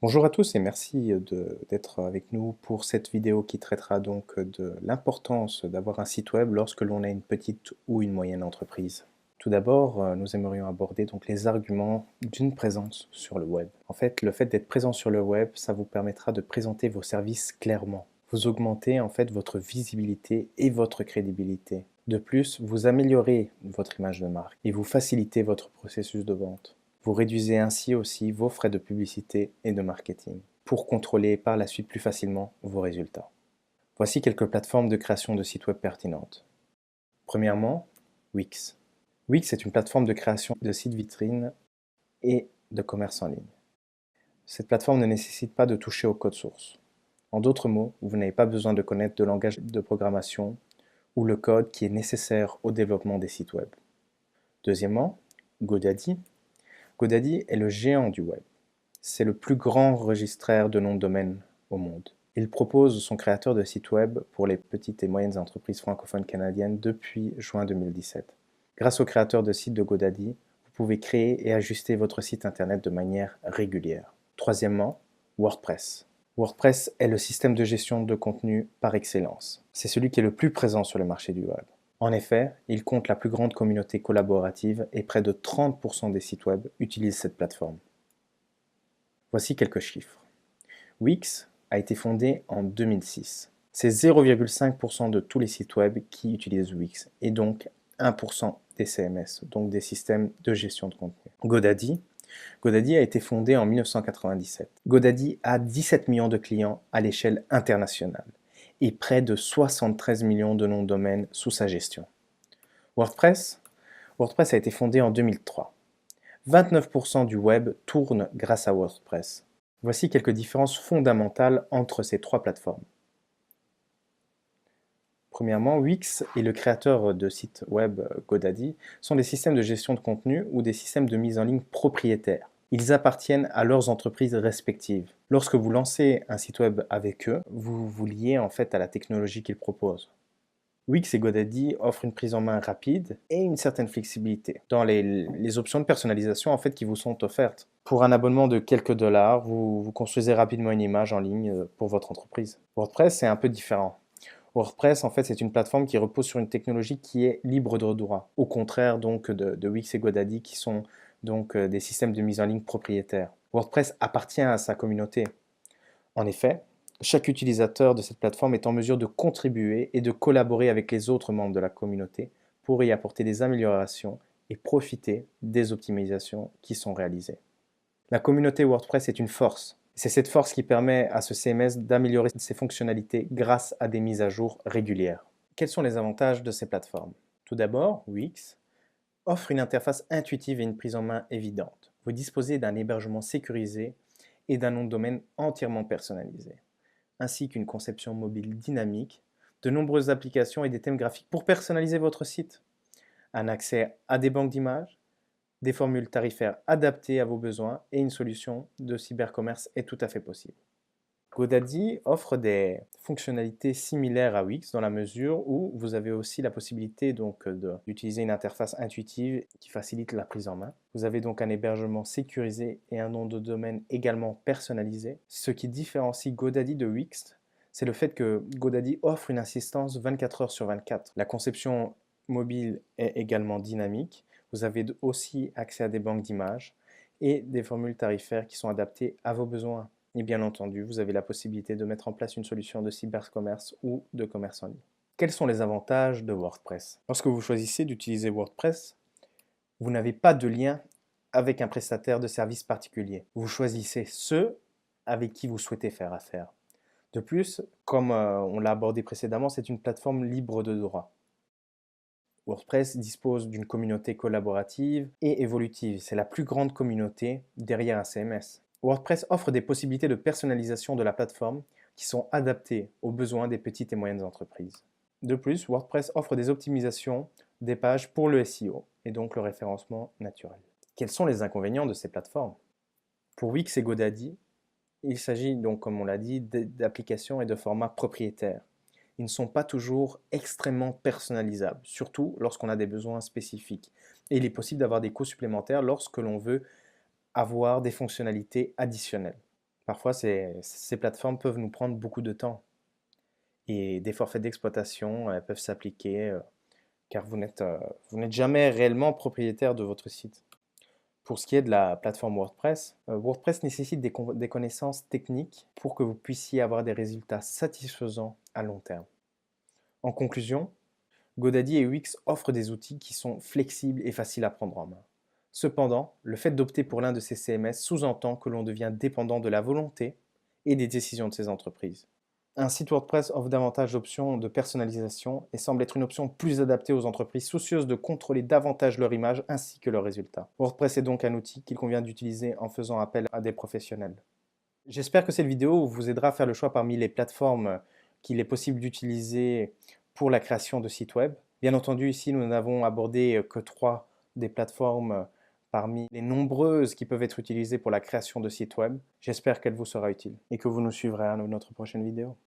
Bonjour à tous et merci d'être avec nous pour cette vidéo qui traitera donc de l'importance d'avoir un site web lorsque l'on a une petite ou une moyenne entreprise. Tout d'abord, nous aimerions aborder donc les arguments d'une présence sur le web. En fait, le fait d'être présent sur le web, ça vous permettra de présenter vos services clairement. Vous augmentez en fait votre visibilité et votre crédibilité. De plus, vous améliorez votre image de marque et vous facilitez votre processus de vente. Vous réduisez ainsi aussi vos frais de publicité et de marketing pour contrôler par la suite plus facilement vos résultats. Voici quelques plateformes de création de sites web pertinentes. Premièrement, Wix. Wix est une plateforme de création de sites vitrines et de commerce en ligne. Cette plateforme ne nécessite pas de toucher au code source. En d'autres mots, vous n'avez pas besoin de connaître de langage de programmation ou le code qui est nécessaire au développement des sites web. Deuxièmement, GoDaddy. GoDaddy est le géant du web. C'est le plus grand registraire de noms de domaine au monde. Il propose son créateur de sites web pour les petites et moyennes entreprises francophones canadiennes depuis juin 2017. Grâce au créateur de sites de GoDaddy, vous pouvez créer et ajuster votre site internet de manière régulière. Troisièmement, WordPress. WordPress est le système de gestion de contenu par excellence. C'est celui qui est le plus présent sur le marché du web. En effet, il compte la plus grande communauté collaborative et près de 30% des sites web utilisent cette plateforme. Voici quelques chiffres. Wix a été fondé en 2006. C'est 0,5% de tous les sites web qui utilisent Wix et donc 1% des CMS, donc des systèmes de gestion de contenu. GoDaddy a été fondé en 1997. GoDaddy a 17 millions de clients à l'échelle internationale et près de 73 millions de noms de domaine sous sa gestion. WordPress a été fondé en 2003. 29% du web tourne grâce à WordPress. Voici quelques différences fondamentales entre ces trois plateformes. Premièrement, Wix et le créateur de site web GoDaddy sont des systèmes de gestion de contenu ou des systèmes de mise en ligne propriétaires. Ils appartiennent à leurs entreprises respectives. Lorsque vous lancez un site web avec eux, vous vous liez en fait à la technologie qu'ils proposent. Wix et GoDaddy offrent une prise en main rapide et une certaine flexibilité dans les options de personnalisation en fait qui vous sont offertes. Pour un abonnement de quelques dollars, vous construisez rapidement une image en ligne pour votre entreprise. WordPress, c'est un peu différent. WordPress, en fait, c'est une plateforme qui repose sur une technologie qui est libre de droit, au contraire donc de Wix et GoDaddy qui sont donc des systèmes de mise en ligne propriétaires. WordPress appartient à sa communauté. En effet, chaque utilisateur de cette plateforme est en mesure de contribuer et de collaborer avec les autres membres de la communauté pour y apporter des améliorations et profiter des optimisations qui sont réalisées. La communauté WordPress est une force. C'est cette force qui permet à ce CMS d'améliorer ses fonctionnalités grâce à des mises à jour régulières. Quels sont les avantages de ces plateformes? Tout d'abord, Wix offre une interface intuitive et une prise en main évidente. Vous disposez d'un hébergement sécurisé et d'un nom de domaine entièrement personnalisé, ainsi qu'une conception mobile dynamique, de nombreuses applications et des thèmes graphiques pour personnaliser votre site, un accès à des banques d'images, des formules tarifaires adaptées à vos besoins et une solution de cybercommerce est tout à fait possible. GoDaddy offre des fonctionnalités similaires à Wix dans la mesure où vous avez aussi la possibilité donc d'utiliser une interface intuitive qui facilite la prise en main. Vous avez donc un hébergement sécurisé et un nom de domaine également personnalisé. Ce qui différencie GoDaddy de Wix, c'est le fait que GoDaddy offre une assistance 24 heures sur 24. La conception mobile est également dynamique. Vous avez aussi accès à des banques d'images et des formules tarifaires qui sont adaptées à vos besoins. Et bien entendu, vous avez la possibilité de mettre en place une solution de cybercommerce ou de commerce en ligne. Quels sont les avantages de WordPress? Lorsque vous choisissez d'utiliser WordPress, vous n'avez pas de lien avec un prestataire de service particulier. Vous choisissez ceux avec qui vous souhaitez faire affaire. De plus, comme on l'a abordé précédemment, c'est une plateforme libre de droit. WordPress dispose d'une communauté collaborative et évolutive. C'est la plus grande communauté derrière un CMS. WordPress offre des possibilités de personnalisation de la plateforme qui sont adaptées aux besoins des petites et moyennes entreprises. De plus, WordPress offre des optimisations des pages pour le SEO et donc le référencement naturel. Quels sont les inconvénients de ces plateformes? Pour Wix et GoDaddy, il s'agit donc, comme on l'a dit, d'applications et de formats propriétaires. Ils ne sont pas toujours extrêmement personnalisables, surtout lorsqu'on a des besoins spécifiques. Et il est possible d'avoir des coûts supplémentaires lorsque l'on veut avoir des fonctionnalités additionnelles. Parfois, ces plateformes peuvent nous prendre beaucoup de temps et des forfaits d'exploitation peuvent s'appliquer car vous n'êtes jamais réellement propriétaire de votre site. Pour ce qui est de la plateforme WordPress, WordPress nécessite des connaissances techniques pour que vous puissiez avoir des résultats satisfaisants à long terme. En conclusion, GoDaddy et Wix offrent des outils qui sont flexibles et faciles à prendre en main. Cependant, le fait d'opter pour l'un de ces CMS sous-entend que l'on devient dépendant de la volonté et des décisions de ces entreprises. Un site WordPress offre davantage d'options de personnalisation et semble être une option plus adaptée aux entreprises soucieuses de contrôler davantage leur image ainsi que leurs résultats. WordPress est donc un outil qu'il convient d'utiliser en faisant appel à des professionnels. J'espère que cette vidéo vous aidera à faire le choix parmi les plateformes qu'il est possible d'utiliser pour la création de sites web. Bien entendu, ici, nous n'avons abordé que 3 des plateformes parmi les nombreuses qui peuvent être utilisées pour la création de sites web. J'espère qu'elle vous sera utile et que vous nous suivrez à notre prochaine vidéo.